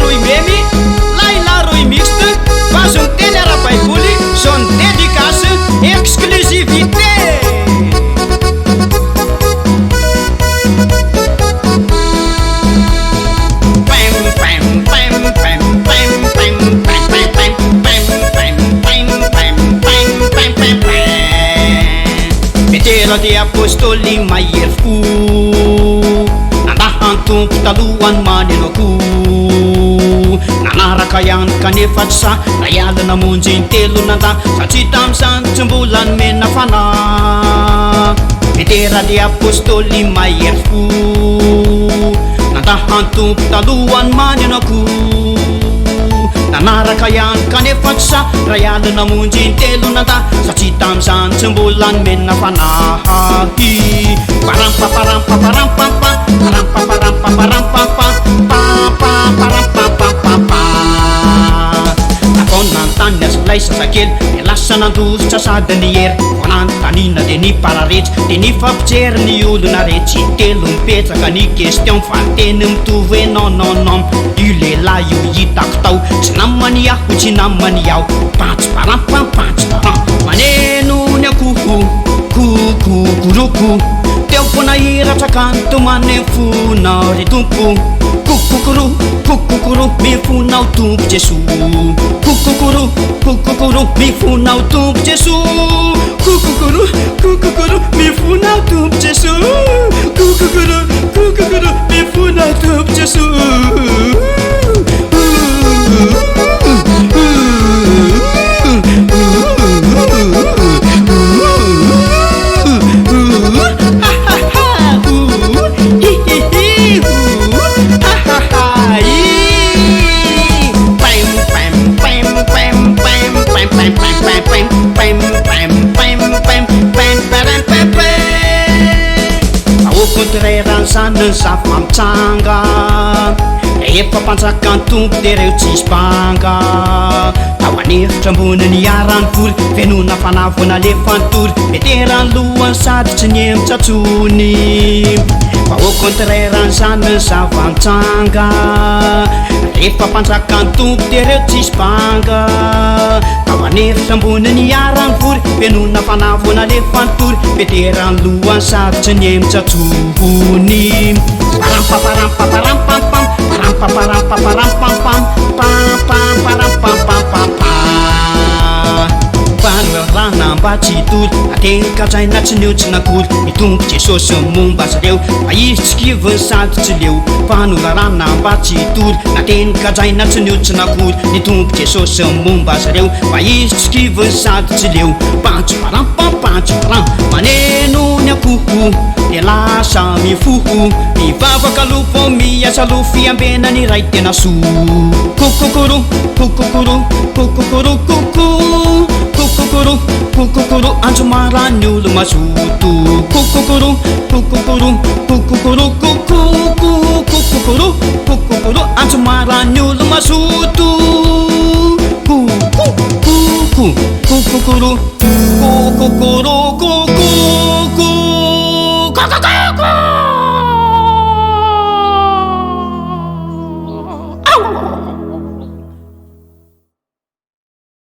lui Memi, Laila mixte, faz tele Arapaipuli, son dedicace, exclusivité. Metera de apostoli maier fu, nandahan tompo talohan maneno ko, nanaraka ihany kanefa tsy sa naiala namonjy intelo nanda satria tam'izany tsy mbola nomena fanahy. Metera de apostoli maier fu, nandahan tompo talohan maneno ko, nanaraka ihany kanefa tsy sa naiala namonjy intelo nanda satria tam'izany tsy mbola nomena fanahy. Parampamparampamparampampa, parampamparampamparampampa, pampaparampampampampa. Nataony nanontany azy lay sasakely de lasa nandositra sady ny hery, voananontaniana de ny pararehetra de ny fampijery ny olona rehetra. Intelo mipetraka ny question fa teny mitovy hoe non non non. Io lehilahy io hitako tao tsy namany aho tsy namany aho, patso parampampatso maneno ny akoho kokokoroko teo fona hiratraka ny tomany mifona ry tompo. Kokokoro kokokoro mifona o tompo Jesoa, kokokoro kokokoro mifona o tompo Jesoa, kokokoro kokokoro mifona o tompo Jesoa, kokokoro kokokoro mifona o tompo Jesoa. Contraire zany zava-mitsanga, efa mpanjaka ny tompo de reo tsisy mpanga. Tao anefitra ambony ny arany vory, fenona fanavona le fantory, meterany lohany sady tsy niemitra tsony. Fa au contraire zany zava-mitsanga, efa mpanjaka ny tompo de reo tsisy mpanga. Tao anefitra ambony ny arany vory, fenona fanavona le fantory, meterany lohany sady tsy niemitra tsony. Parampaparampaparampampam, parampaparampaparampampam, pampamparampampampampa. Fanarana mba tsy hitoly, atenkatraina tsy neo tsy nakoly, ny tompo Jesosy momba azy reo, fa izy tsy kivony sady tsy leo. Fanarana mba tsy hitoly, atenkatraina tsy neo tsy nakoly, ny tompo Jesosy momba azy reo, fa izy tsy kivony sady tsy leo. Pantso parampampantso param, maneno ny akoho de lasa mifoho, mivavaka lofo miasa lo fiambena ny ray tena soa. Kokokoro kokokoro kokokoro koko, kokokoro kokokoro anjomarany olo mazoto, kokokoro kokokoro kokokoro koko, kokokoro kokokoro anjomarany olo mazoto. Koko kokokoro kokokoro koko.